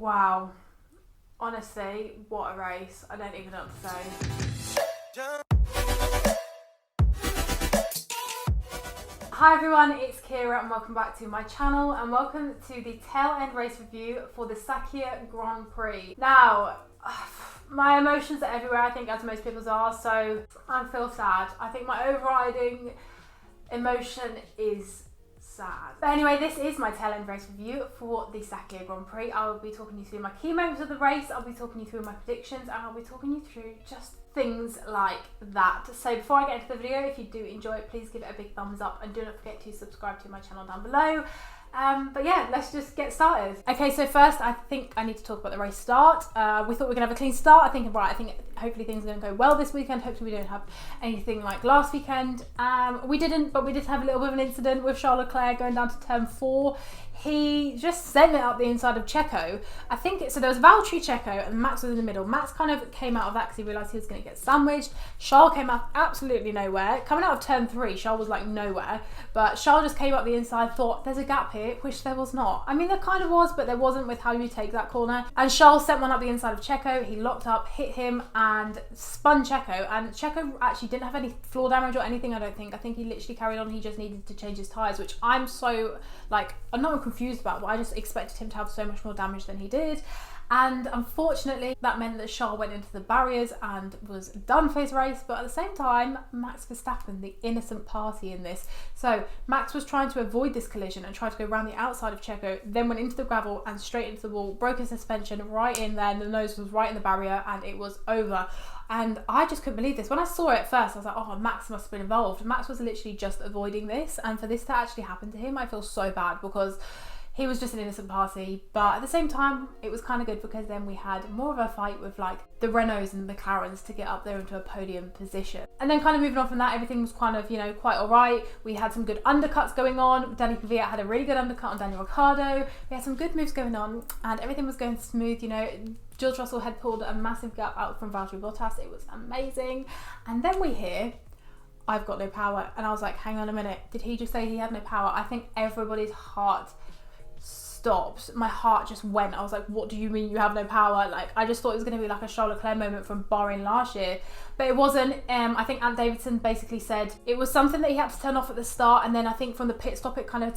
Wow. Honestly, what a race. I don't even know what to say. Hi everyone, it's Keira and welcome back to my channel and welcome to the tail end race review for the Sakhir Grand Prix. Now, my emotions are everywhere, I think, as most people's are, so I feel sad. I think my overriding emotion is sad. But anyway, this is my tail end race review for the Sakhir Grand Prix. I will be talking you through my key moments of the race, I'll be talking you through my predictions, and I'll be talking you through just things like that. So before I get into the video, if you do enjoy it, please give it a big thumbs up and do not forget to subscribe to my channel down below. But yeah, let's just get started. Okay, so first I think I need to talk about the race start. We thought we were gonna have a clean start. I think hopefully things are gonna go well this weekend. Hopefully we don't have anything like last weekend. We didn't, but we did have a little bit of an incident with Charles Leclerc going down to turn 4. He just sent it up the inside of Checo. I think so there was Valtteri, Checo, and Max was in the middle. Max kind of came out of that because he realised he was going to get sandwiched. Charles came out absolutely nowhere. Coming out of turn 3, Charles was like nowhere. But Charles just came up the inside, thought there's a gap here, which there was not. I mean, there kind of was, but there wasn't with how you take that corner. And Charles sent one up the inside of Checo. He locked up, hit him, and spun Checo. And Checo actually didn't have any floor damage or anything, I don't think. I think he literally carried on. He just needed to change his tyres, which I'm so, like, I'm not confused about, but I just expected him to have so much more damage than he did. And unfortunately that meant that Charles went into the barriers and was done for his race. But at the same time, Max Verstappen, the innocent party in this. So Max was trying to avoid this collision and tried to go around the outside of Checo, then went into the gravel and straight into the wall, broke his suspension right in there, and the nose was right in the barrier and it was over. And I just couldn't believe this. When I saw it first, I was like, oh, Max must have been involved. Max was literally just avoiding this, and for this to actually happen to him, I feel so bad because he was just an innocent party. But at the same time, it was kind of good because then we had more of a fight with like the Renaults and the McLarens to get up there into a podium position. And then kind of moving on from that, everything was kind of, you know, quite all right. We had some good undercuts going on. Danny Kvyat had a really good undercut on Daniel Ricciardo. We had some good moves going on and everything was going smooth, you know. George Russell had pulled a massive gap out from Valtteri Bottas. It was amazing. And then we hear, I've got no power. And I was like, hang on a minute. Did he just say he had no power? I think everybody's heart stopped. My heart just went. I was like, what do you mean you have no power? Like, I just thought it was going to be like a Charles Leclerc moment from Bahrain last year, but it wasn't. I think Ant Davidson basically said it was something that he had to turn off at the start, and then I think from the pit stop it kind of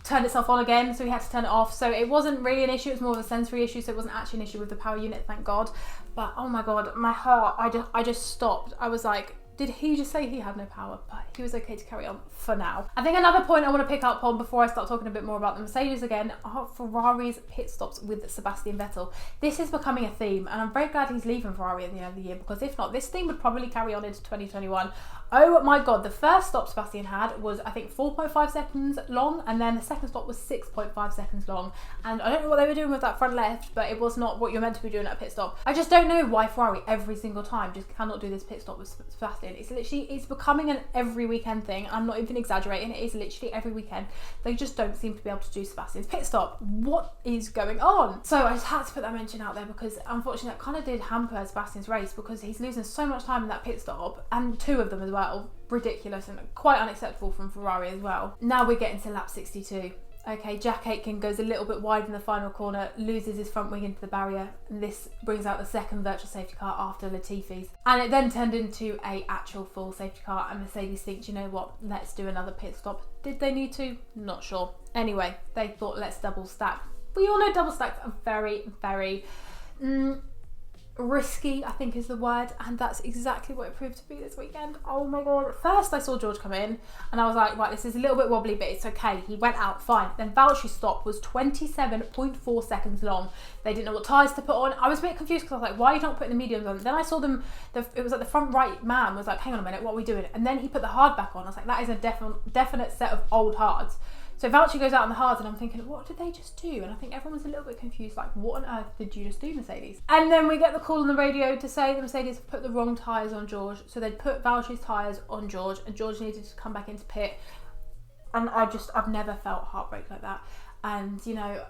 turned itself on again, so he had to turn it off. So it wasn't really an issue, it was more of a sensory issue, so it wasn't actually an issue with the power unit, thank God. But oh my God, my heart, I just stopped. I was like, did he just say he had no power? But he was okay to carry on for now. I think another point I want to pick up on before I start talking a bit more about the Mercedes again are Ferrari's pit stops with Sebastian Vettel. This is becoming a theme, and I'm very glad he's leaving Ferrari at the end of the year, because if not, this theme would probably carry on into 2021. Oh my God, the first stop Sebastian had was, I think, 4.5 seconds long, and then the second stop was 6.5 seconds long. And I don't know what they were doing with that front left, but it was not what you're meant to be doing at a pit stop. I just don't know why Ferrari every single time just cannot do this pit stop with Sebastian. It's becoming an every weekend thing. I'm not even exaggerating, it is literally every weekend. They just don't seem to be able to do Sebastian's pit stop. What is going on? So I just had to put that mention out there because unfortunately that kind of did hamper Sebastian's race, because he's losing so much time in that pit stop, and 2 of them as well. Ridiculous and quite unacceptable from Ferrari as well. Now we're getting to lap 62. Okay, Jack Aitken goes a little bit wide in the final corner, loses his front wing into the barrier, and this brings out the second virtual safety car after Latifi's. And it then turned into a actual full safety car, and Mercedes thinks, you know what, let's do another pit stop. Did they need to? Not sure. Anyway, they thought, let's double stack. We all know double stacks are very, very risky, I think is the word, and that's exactly what it proved to be this weekend. Oh my God. First I saw George come in and I was like, right, this is a little bit wobbly, but it's okay. He went out fine. Then Valtteri's stop was 27.4 seconds long. They didn't know what tyres to put on. I was a bit confused because I was like, why are you not putting the mediums on? Then I saw them, it was like the front right man was like, hang on a minute, what are we doing? And then he put the hard back on. I was like, that is a definite set of old hards. So Valtteri goes out on the hards and I'm thinking, what did they just do? And I think everyone was a little bit confused, like, what on earth did you just do, Mercedes? And then we get the call on the radio to say the Mercedes put the wrong tyres on George. So they'd put Valtteri's tyres on George, and George needed to come back into pit. And I've never felt heartbreak like that. And, you know,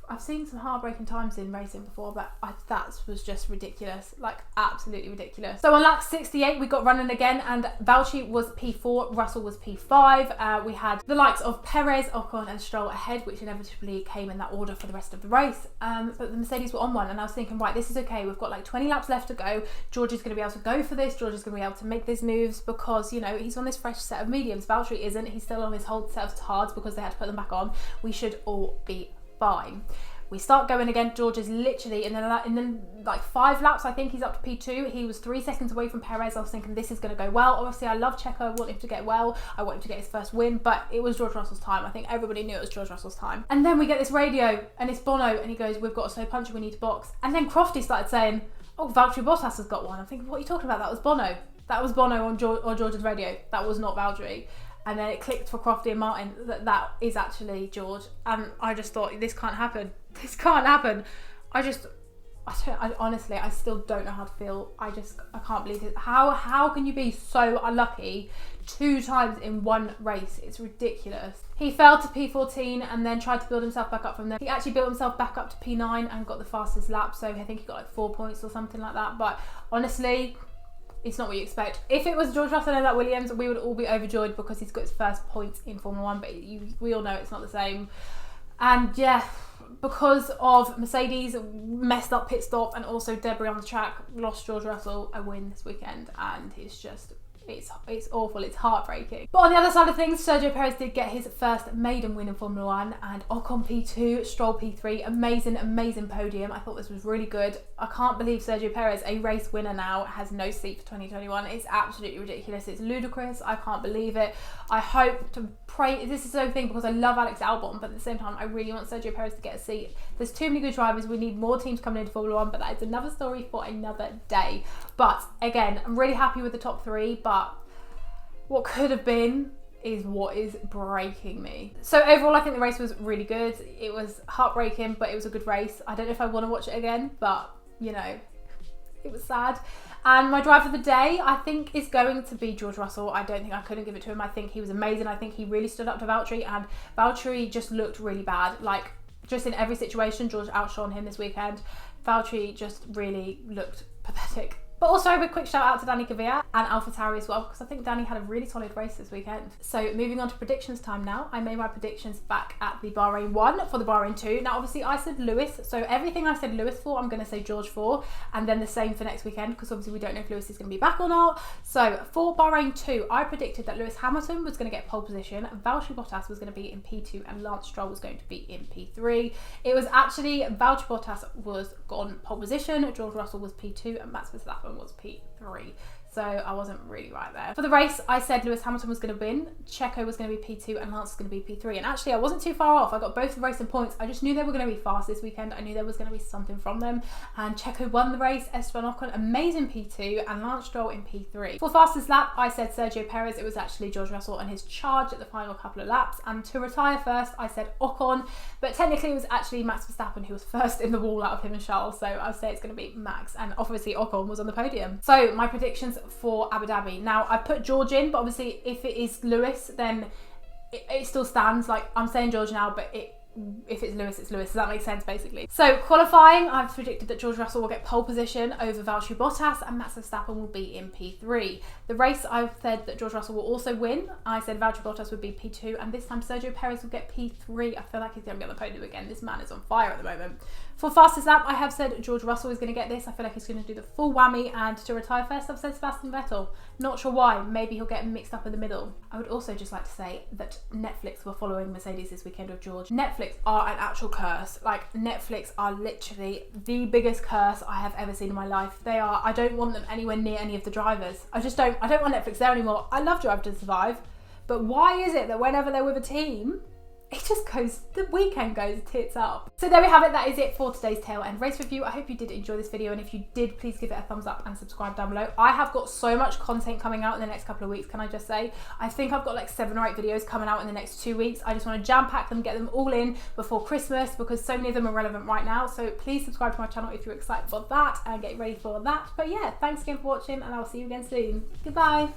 I've seen some heartbreaking times in racing before, but that was just ridiculous, like absolutely ridiculous. So on lap 68 we got running again, and Valtteri was P4, Russell was P5. We had the likes of Perez, Ocon and Stroll ahead, which inevitably came in that order for the rest of the race, but the Mercedes were on one, and I was thinking, right, this is okay, we've got like 20 laps left to go, George is going to be able to go for this, George is going to be able to make these moves, because, you know, he's on this fresh set of mediums. Valtteri isn't, he's still on his whole set of tards because they had to put them back on. We should all be fine. We start going again. George is literally in the like 5 laps, I think he's up to P2. He was 3 seconds away from Perez. I was thinking this is going to go well. Obviously I love Checo, I want him to get well, I want him to get his first win, but it was George Russell's time. I think everybody knew it was George Russell's time. And then we get this radio and it's Bono, and he goes, we've got a slow puncher, we need to box. And then Crofty started saying, oh, Valtteri Bottas has got one. I'm thinking, what are you talking about? That was Bono. That was Bono on George's radio. That was not Valtteri. And then it clicked for Crofty and Martin that is actually George. And I just thought, this can't happen. This can't happen. I honestly, I still don't know how to feel. I can't believe it. How can you be so unlucky 2 times in one race? It's ridiculous. He fell to P14 and then tried to build himself back up from there. He actually built himself back up to P9 and got the fastest lap. So I think he got like 4 points or something like that. But honestly, it's not what you expect. If it was George Russell and that Williams, we would all be overjoyed because he's got his first points in Formula 1, but we all know it's not the same. And yeah, because of Mercedes messed up pit stop and also debris on the track, lost George Russell a win this weekend, and it's just, it's awful, it's heartbreaking. But on the other side of things, Sergio Perez did get his first maiden win in Formula 1, and Ocon P2, Stroll P3, amazing podium. I thought this was really good. I can't believe Sergio Perez, a race winner now, has no seat for 2021. It's absolutely ridiculous, it's ludicrous, I can't believe it. I hope to pray, this is the thing, because I love Alex Albon, but at the same time I really want Sergio Perez to get a seat. There's too many good drivers, we need more teams coming into Formula 1, but that is another story for another day. But again, I'm really happy with the top 3, but what could have been is what is breaking me. So overall, I think the race was really good. It was heartbreaking, but it was a good race. I don't know if I want to watch it again, but you know, it was sad. And my driver of the day, I think, is going to be George Russell. I don't think I couldn't give it to him. I think he was amazing. I think he really stood up to Valtteri, and Valtteri just looked really bad. Like, just in every situation, George outshone him this weekend. Valtteri just really looked pathetic. But also a quick shout out to Danny Kvyat and AlphaTauri as well, because I think Danny had a really solid race this weekend. So moving on to predictions time now. I made my predictions back at the Bahrain 1 for the Bahrain 2. Now obviously I said Lewis, so everything I said Lewis for, I'm going to say George for, and then the same for next weekend, because obviously we don't know if Lewis is going to be back or not. So for Bahrain 2, I predicted that Lewis Hamilton was going to get pole position, Valtteri Bottas was going to be in P2, and Lance Stroll was going to be in P3. It was actually Valtteri Bottas was on pole position, George Russell was P2, and Max Verstappen was P3. So I wasn't really right there. For the race, I said Lewis Hamilton was going to win, Checo was going to be P2, and Lance was going to be P3. And actually, I wasn't too far off. I got both the racing points. I just knew they were going to be fast this weekend. I knew there was going to be something from them. And Checo won the race, Esteban Ocon, amazing P2, and Lance Stroll in P3. For fastest lap, I said Sergio Perez. It was actually George Russell and his charge at the final couple of laps. And to retire first, I said Ocon. But technically, it was actually Max Verstappen who was first in the wall out of him and Charles. So I'd say it's going to be Max. And obviously, Ocon was on the podium. So my predictions for Abu Dhabi. Now I put George in, but obviously if it is Lewis, then it still stands. Like, I'm saying George now, but if it's Lewis, it's Lewis. Does that make sense, basically? So qualifying, I've predicted that George Russell will get pole position over Valtteri Bottas, and Max Verstappen will be in P3. The race, I've said that George Russell will also win. I said Valtteri Bottas would be P2, and this time Sergio Perez will get P3. I feel like he's going to be on the podium again. This man is on fire at the moment. For fastest lap, I have said George Russell is going to get this. I feel like he's going to do the full whammy, and to retire first, I've said Sebastian Vettel. Not sure why. Maybe he'll get mixed up in the middle. I would also just like to say that Netflix were following Mercedes this weekend with George. Netflix are an actual curse. Like, Netflix are literally the biggest curse I have ever seen in my life. They are. I don't want them anywhere near any of the drivers. I don't want Netflix there anymore. I love Drive to Survive, but why is it that whenever they're with a team, it just goes, the weekend goes tits up. So there we have it. That is it for today's tail end race review. I hope you did enjoy this video, and if you did, please give it a thumbs up and subscribe down below. I have got so much content coming out in the next couple of weeks, can I just say? I think I've got like 7 or 8 videos coming out in the next 2 weeks. I just want to jam pack them, get them all in before Christmas, because so many of them are relevant right now. So please subscribe to my channel if you're excited for that and get ready for that. But yeah, thanks again for watching, and I'll see you again soon. Goodbye.